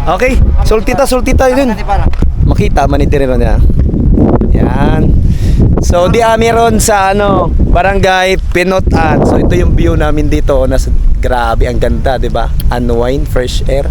Okay, sultita yun. Makita man ito rin niya. Yan. So di meron sa Barangay Pinutan. So ito yung view namin dito. Grabe ang ganda, 'di ba? Unwind, fresh air.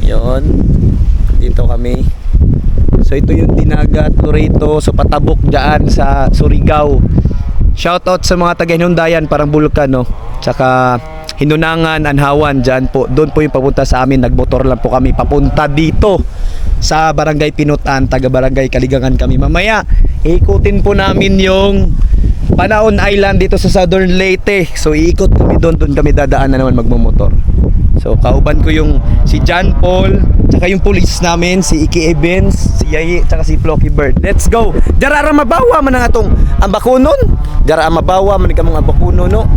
'Yon. Dito kami. So ito yung Dinagat, Loreto, so patabok diyan sa Surigao. Shoutout sa mga taga Hinundayan, parang bulkan, no. Tsaka Hinunangan, Anhawan, dyan po. Doon po yung papunta sa amin. Nagmotor lang po kami papunta dito sa Barangay Pinutan, taga Barangay Kaligangan kami. Mamaya, ikutin po namin yung Panaon Island dito sa Southern Leyte. So iikot kami doon kami dadaan na naman magmumotor. So kauban ko yung si John Paul, tsaka yung police namin, si Iki Evans, si Yayi, tsaka si Flocky Bird. Let's go! Jarara mabawa man ang atong ambakunon. Jarara mabawa man ang ambakunon, no?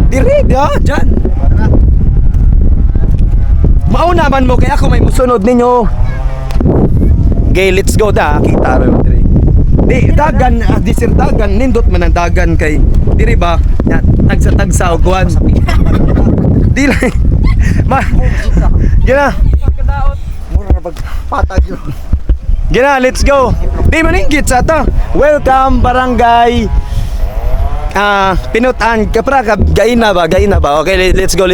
Dire, dyan. Mauna man mo, kaya ako may musunod ninyo. Okay, let's go da. Kita rin dire. Di, dagan, disir dagan, nindot man ang dagan kay, dire ba? Tagsa-tagsa o kuwan. Di lang. Gina. Gina, let's go. Di maningkit sa ito. Welcome, Barangay Pinutan. Kapra, gaina ba? Okay, let's go.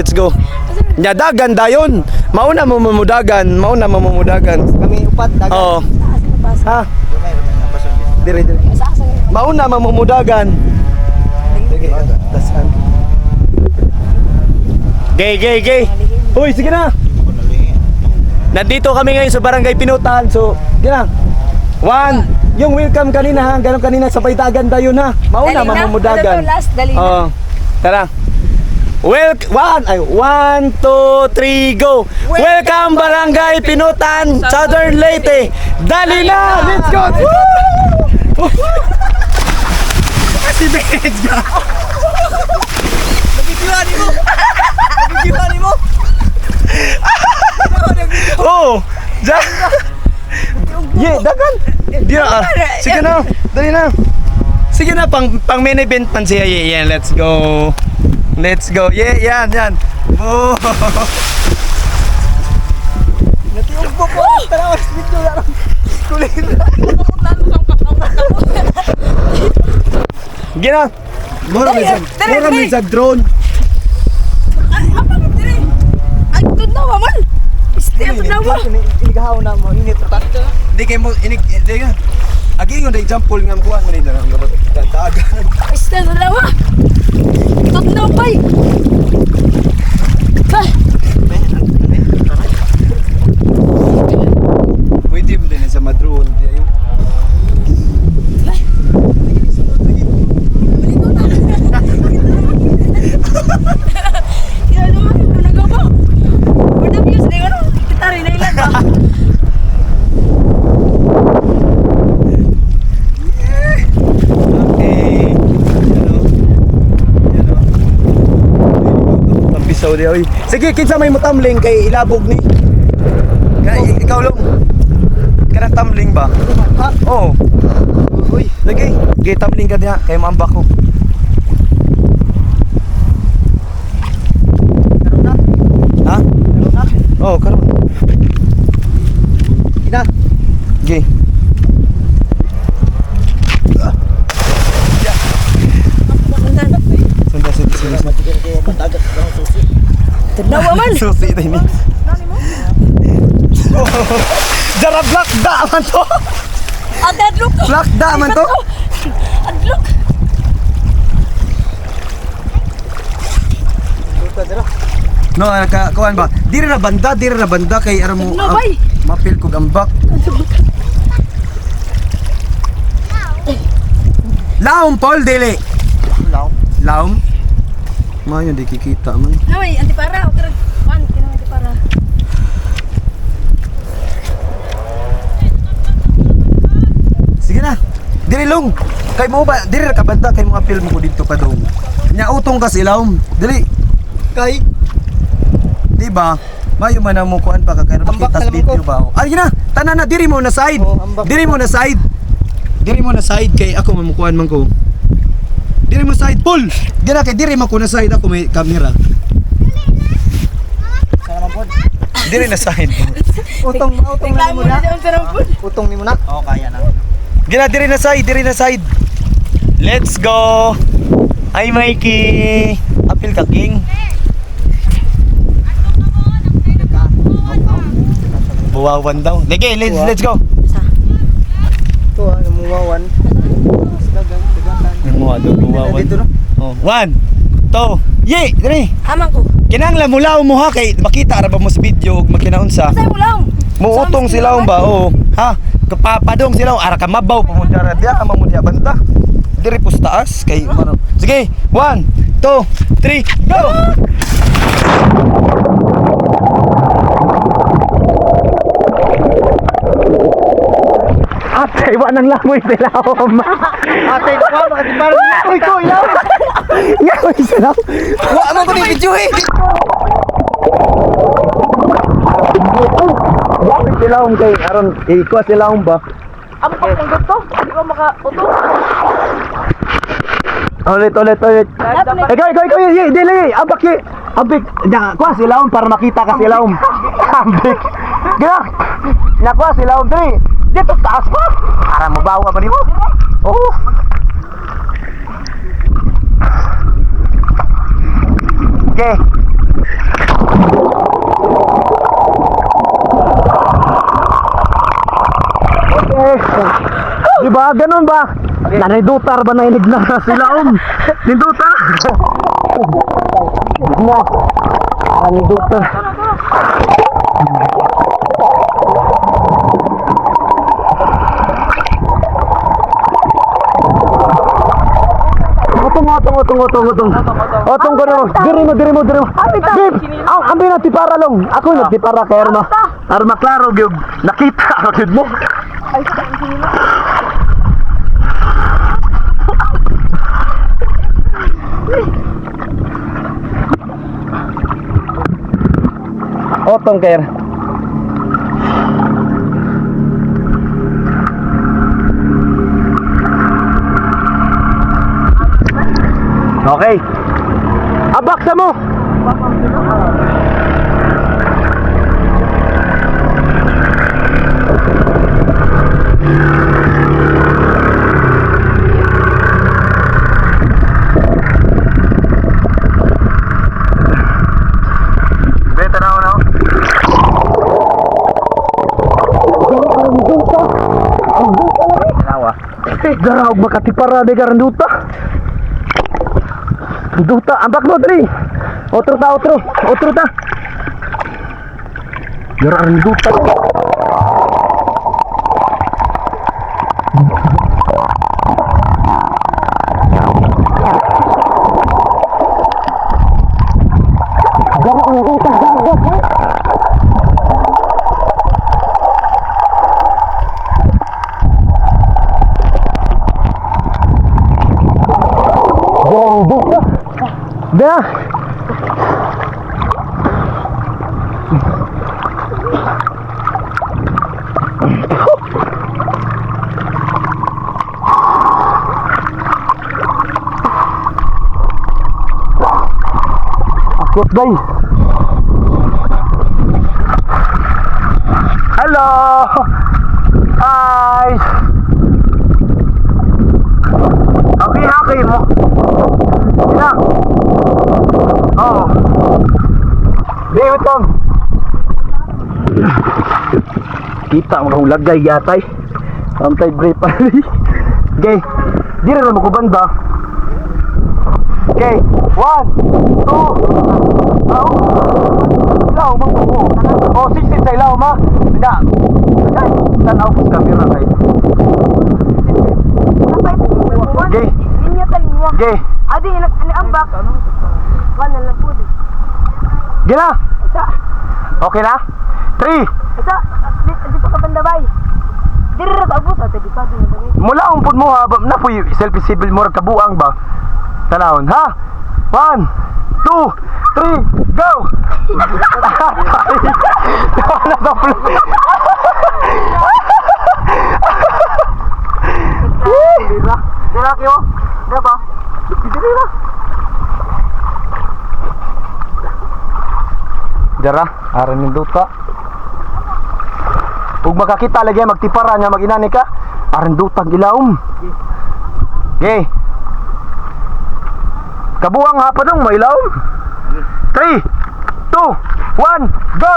Dagan dayon. Mauna mo mamudagan. Kami upat dagan. Oo. Ha? Dire. Mauna mamumudagan. Gay. Uy, sige na. Nandito kami ngayon sa Barangay Pinutan. So, gina. Yung welcome kanina ha. Ganon kanina sa Paitagan tayo na. Mauna mamumudagan. Oo. Tara. 1, 2, 3, go! Welcome Barangay Pinutan, Southern Leyte. Dali na! Let's go! Woo! Si Benja! Nabibiyuhan mo! Oh! Diyan! Dagan! Sige na! Dali na! Sige na, pang main event man siya. Yan, let's go! Yan. Oh. Natiugbo po. Tara, video na lang. Kulit. Gina. Mura may sa drone. Apa mo dire? Ay, tunawa man. Istia tunawa. Inigahaw na mo, init tatat. Hindi kayo mo agi yung example nga kuha mo nila ang dagan. Istia tunawa. Tunaw bay. Pwede mo din sa madrone di ayo. Sige, kinsa may mutamling kay ilabog ni. Ikaw long. Kanang tamling ba? Ha? Oo. Uy, lagi. Gay tamling ka diha kay maambak ko. Karon na. Ha? Karon na. Oo, karon. Ina. Gay. Tanawa man. Susi na ini. Jara black da man to. Adlok. Black da man to. Adlok. No, kuan ba? Diri na banda kay ara mo. Mapil ko gambak. Laom Paul dili. Laom. Mayo di kikita man. Hoy, antipara, okay. Kinang antipara. Sige na. Diri long. Kay mo ba diri ra ka banda kay mga film ko dito pa daw. Nya utong ka silaom. Dili. Kay di ba? Mayo man mo kuan pa ka kay makita sa video ba. Ay na. Tanan na diri mo na side. Diri mo na side kay ako mamukuan man ko. Diri mo side pull. Gina kay diri mo ko na side ako may camera. Diri na side. Utong na Reklamo mo na. na sa rampon. Utong ni mo na. Oo, kaya na. Gina, diri na side. Let's go. Hi, Mikey. Apil ka, King. Buwawan daw. Lagi, let's go. Ito namuwawan. Dagan. Namuha daw, buwawan. Dito no. Oh, 1, 2, ye, diri. Amang ko. Kinanglan mo lao mo ha kay makita ra ba mo sa video ug makinaunsa. Say mo lang. Muutong sila ba oh. Ha? Kapapadong sila ara ka mabaw pa mo dara dia ama mo dia banta. Diri pus taas kay ano. Sige, 1, 2, 3, go. Ate, wa nang lamoy sila Ate ko makatibar. Uy, ko ilaw. Ngayon sila. Wa mo ko ni video eh. Bakit sila kay aron iko sila ba? Amo pa kung gusto. Di ko maka-uto. Ulit. Ikaw, ye, dili, abik, na, kuha sila para makita ka sila abik, gila, nakuha sila dili, dito taas pa, para mabawa ba nimo? Oo. Okay. Diba, ganun ba? Nanidutar ba na inig na sila Nindutar? Na. Nanidutar. Otong ko na. Diri mo. Bib, ambil na tipara long. Ako nagtipara kay Arma. Arma klaro gyud nakita gyud mo. Otong kair. Okay. Abak sa mo. Beta na ako. Darag makatipara de garanduta. Duta, ambak mo dali. Otro ta. Garanduta. Dah. Akut bay. Halo. Hai. Okay mo. Ina. Oh. David Tom. Kita ang lagay yatay. Antay brief pa. Okay. Dire na mo ko banda. Okay. 1, 2. Ilaw mo ko. Oh, 16 sa ilaw ma. Tidak. Tanaw ko sa camera kay. Okay. Linya talinya. Okay. Adi ambak. Wala lang po. Gila. Isa. Okay na? 3. Isa. Dito ka banda bay. Dire ra tabos ate di pa din. Mula umpod mo ha, na po yung self-visible mo kabuang ba? Tanawon ha? 1, 2, 3, go! Wala na po. Dira kayo? Dira ba? Dira. Aran ng duta. Ug makakita lagi magtipara nga maginani ka. Aran dutag ilawom. Okay. Kabuang ha pa dong mailawom. 3, 2, 1, go!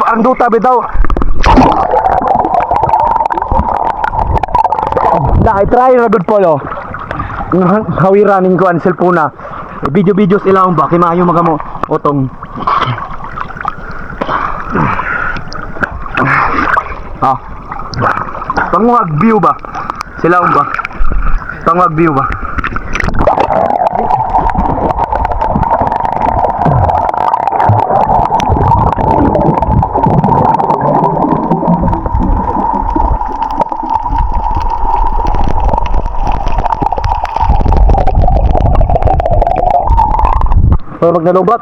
Parang duta bitaw. I try na good polo. Hawiranin ko ang cellphone na. Video sila ba kay maayo magamo otong. Ah. Tangwag view ba? Sila ba? Tangwag view ba? Pag nalubat.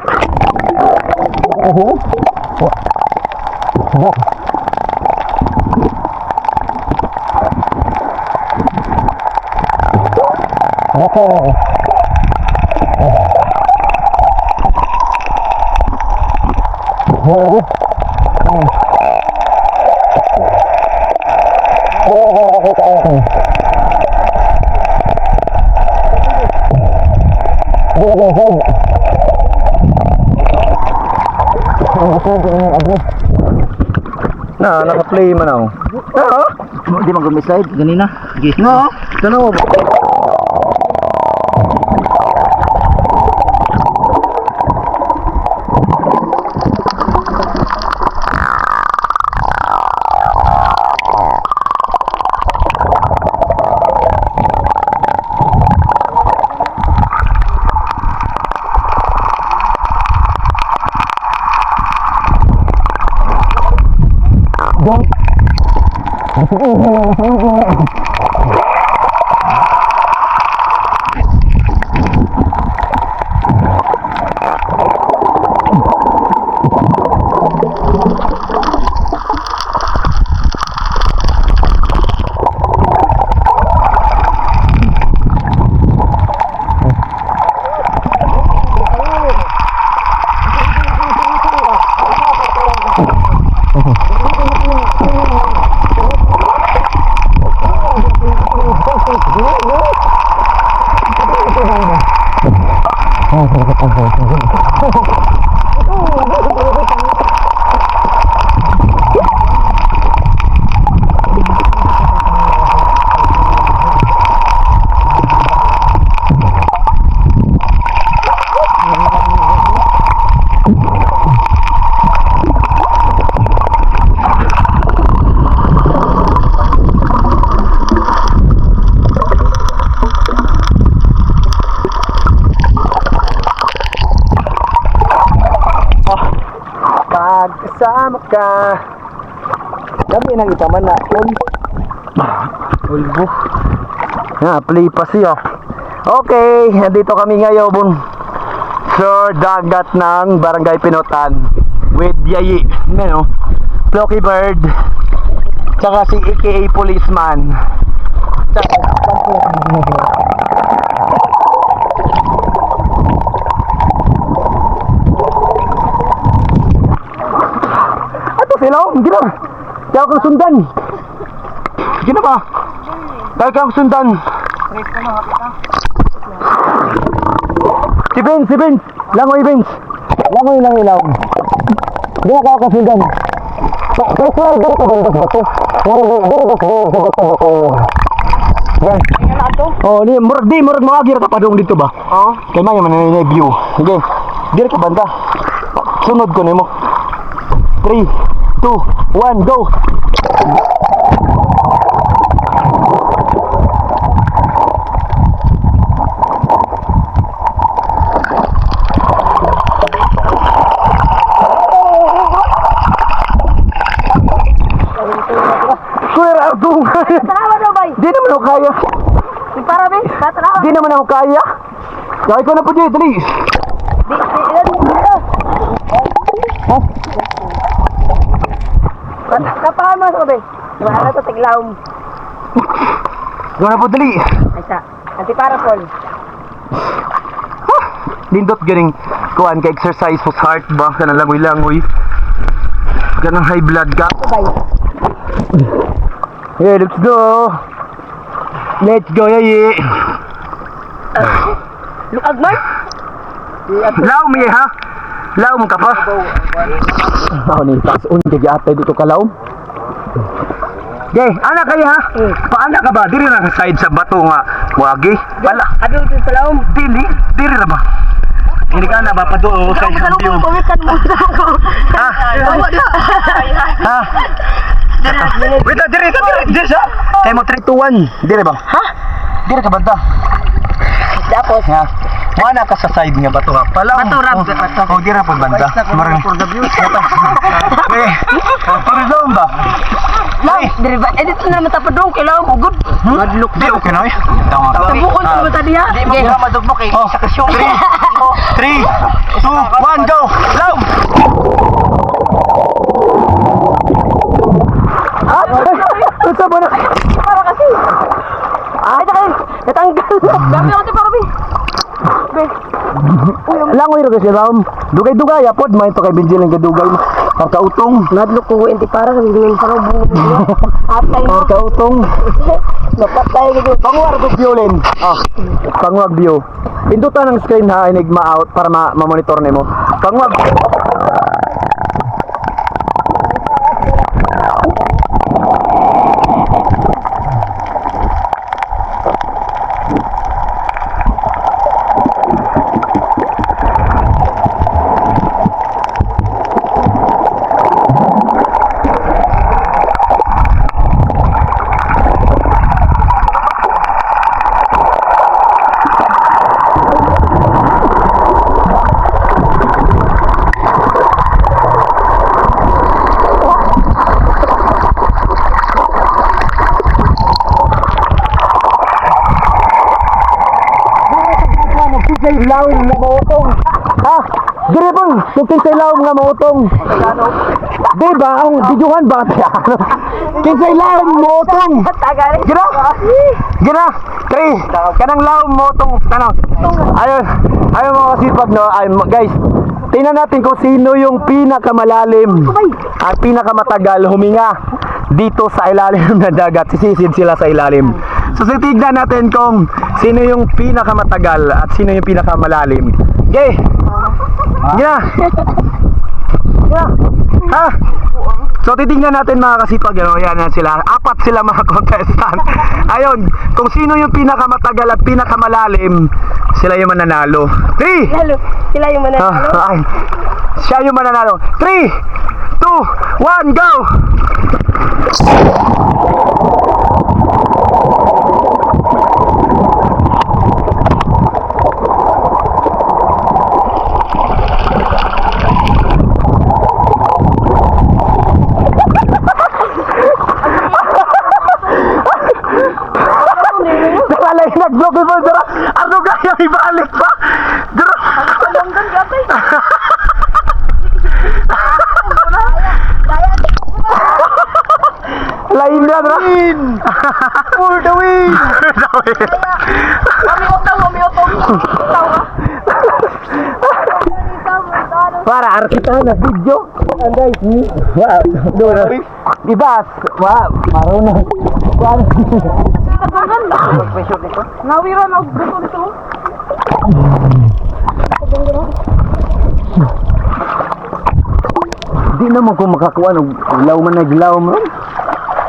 Na, naka-play man ako. Oo. Di man gumiside ganina. Sige. No. Tanaw ba? Pagkasama ka. Gabi nang itaman na ulbo. Play pa siya. Okay, nandito kami ngayon sa dagat ng Barangay Pinutan with Yayi, Flocky Bird, tsaka si aka Policeman. Hello, hindi na. Kaya kang sundan. Hindi na ba? Kaya kang sundan. Si Vince. Langoy, Vince. Langoy lang ilaw. Hindi na kaya kang sundan. Personal, dito ka bang bato? Yan. Oh, ni murag mo agir ka pa dong dito ba? Oo. Kaya maya man na view. Sige. Dire ka banda. Sunod ko nimo. 3, 2, 1, go! Suara Ardo! Paano ba? Di naman ako kaya. Si para ba? Tatanaw. Di naman ako kaya. Kaya ko na po dito, dali. Kapahan mo sa ba? Wala to tiglaw. Kaya na po dali. Ay sa. Anti para Paul. Lindot ganing kuan ka exercise sa heart ba kanang langoy-langoy. Ganang high blood ka. Bye. Hey, let's go. Let's go, yayi. Lukag man. Law mi ha. Law mo ka pa. Ako ni tasun kay ate dito ka law. Gay, anak kaya ha? Paana ka ba? Diri na ka side sa bato nga. Wagi. Pala. Adul sa salaom. Diri na ba? Hindi ka na ba pa doon sa isang view? Pawikan mo sa ako. Ha? Ha? Wait, diri siya. Kaya mo 3, 2, 1. Diri ba? Ha? Diri ka ba ta? Tapos. Ha? Mana ka sa side nga bato ha? Pala. Bato, rab, bato. Oh, diri po banda. Marang. For the views. Eh, for the ba? Lang, diri ba? Eh dito na matapadong kailangan mo good. Madlok. Di okay na eh. Tama. Tabukon sa mata diha. Di mo madugmok eh. Oh, 3, 2, 1, go! Low! Ito ba na? Para kasi. Ay, natanggal. Dami ako para bi. Langoy ro kasi Ram. Dugay-dugay apod may to kay Benjil ang gadugay. Kautong. Nadlok ko enti para sa dingin para buo. Atay mo. Kautong. Napatay gid. Panguwag ko violin. Panguwag view. Pindutan ng screen ha, enigma out para ma-monitor nimo. Panguwag. Kinsay lawom nga mautong. Ha? Dire pong, kinsay lawom nga mautong. Di ba? Ang bidyuhan ba? Kinsay lawom mautong. Gira? Gira? Kay, kanang lawom mautong. Tanaw. Ayun mga kasipag no. Guys, tingnan natin kung sino yung pinakamalalim at pinakamatagal huminga dito sa ilalim ng dagat. Sisisid sila sa ilalim. So tignan natin kung sino yung pinakamatagal at sino yung pinakamalalim. Okay. Yeah. Yeah. Ha? So titingnan natin mga kasipag, yan na sila. 4 sila mga contestant. Ayun, kung sino yung pinakamatagal at pinakamalalim, sila yung mananalo. 3. Sila yung mananalo. Ay, siya yung mananalo. 3, 2, 1, go! Nag-vlog mo, Dara. Ano kaya ibalik pa? Dara. Hanggang gapay. Lain na, Dara. For the win. Kami utang. Para arkita na video. Anday. Wow. Dora. Ibas. Wow. Marunong. Nawira na gusto nito. Di naman ko makakuha ng ilaw man naglaw mo.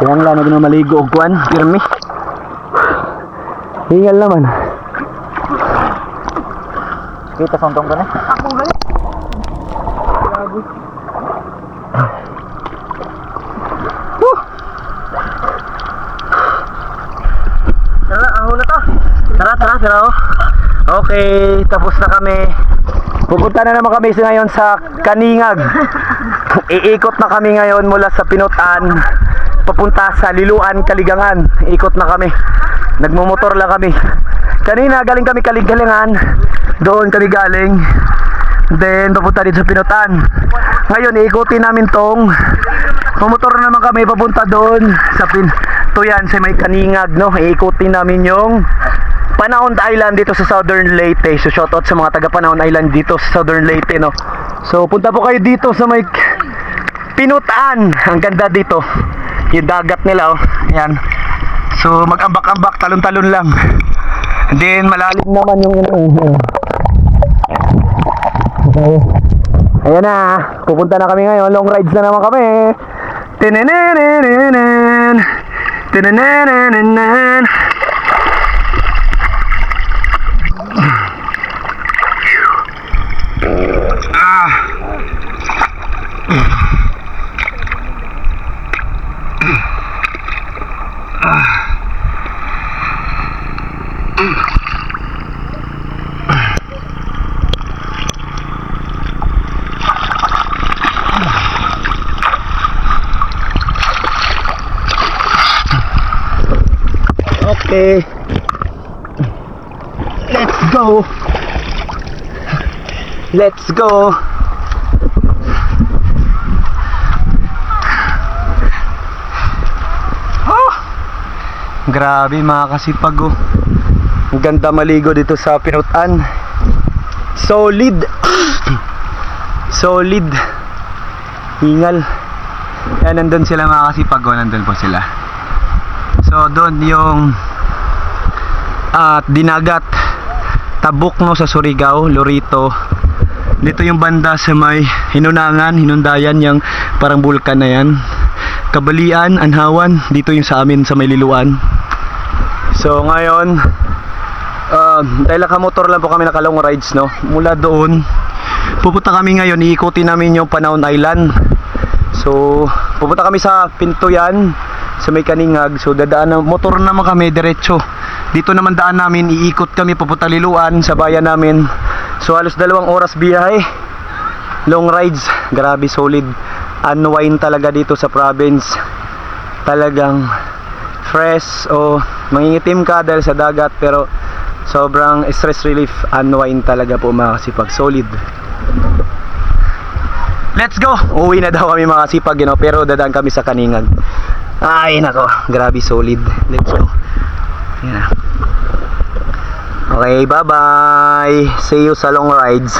Kaya lang na maligo og kuan, pirmi. Hingal naman. Kita sontong ko na. Ako ba? Tara. Okay, tapos na kami. Pupunta na naman kami ngayon sa Kaningag. Iikot na kami ngayon mula sa Pinutan papunta sa Liluan, Kaligangan. Ikot na kami. Nagmumotor lang kami. Kanina galing kami Kaligangan. Doon kami galing. Then papunta dito sa Pinutan. Ngayon iikutin namin tong pumotor na naman kami papunta doon sa Tuyan sa may Kaningag, no. Iikutin namin yung Panahon Island dito sa Southern Leyte. So shoutout sa mga taga Panahon Island dito sa Southern Leyte, no. So punta po kayo dito sa may Pinutan. Ang ganda dito. Yung dagat nila, oh. Ayan. So mag-ambak-ambak, talon-talon lang. And then malalim naman yung so, ayan na. Pupunta na kami ngayon. Long rides na naman kami. Tinenenenenen. Tinenenenenen. Okay. Let's go. Let's go. Oh! Grabe mga kasipag, oh. Ang ganda maligo dito sa Pinutan. Solid. Solid. Hingal. Yan, nandun sila mga kasipag, oh. Nandun po sila. So doon yung Dinagat, Tabuk, no, sa Surigao, Lorito. Dito yung banda sa may Hinunangan, Hinundayan, yung parang bulkan na yan. Kabalian, Anhawan, dito yung sa amin sa may Liluan. So ngayon dahil nakamotor lang po kami, nakalong rides, no. Mula doon pupunta kami ngayon, iikutin namin yung Panahon Island. So pupunta kami sa Pintuyan sa may Kaningag. So dadaan na, motor naman kami diretso. Dito naman daan namin, iikot kami papunta Liluan sa bayan namin. So halos 2 oras biyahe. Long rides, grabe, solid. Unwind talaga dito sa province. Talagang fresh, o mangingitim ka dahil sa dagat, pero sobrang stress relief, unwind talaga po mga kasipag, solid. Let's go! Uwi na daw kami mga kasipag, you know, pero dadaan kami sa Kaningag. Ay nako, grabe, solid. Let's go. Yeah. Okay, bye bye. See you sa long rides.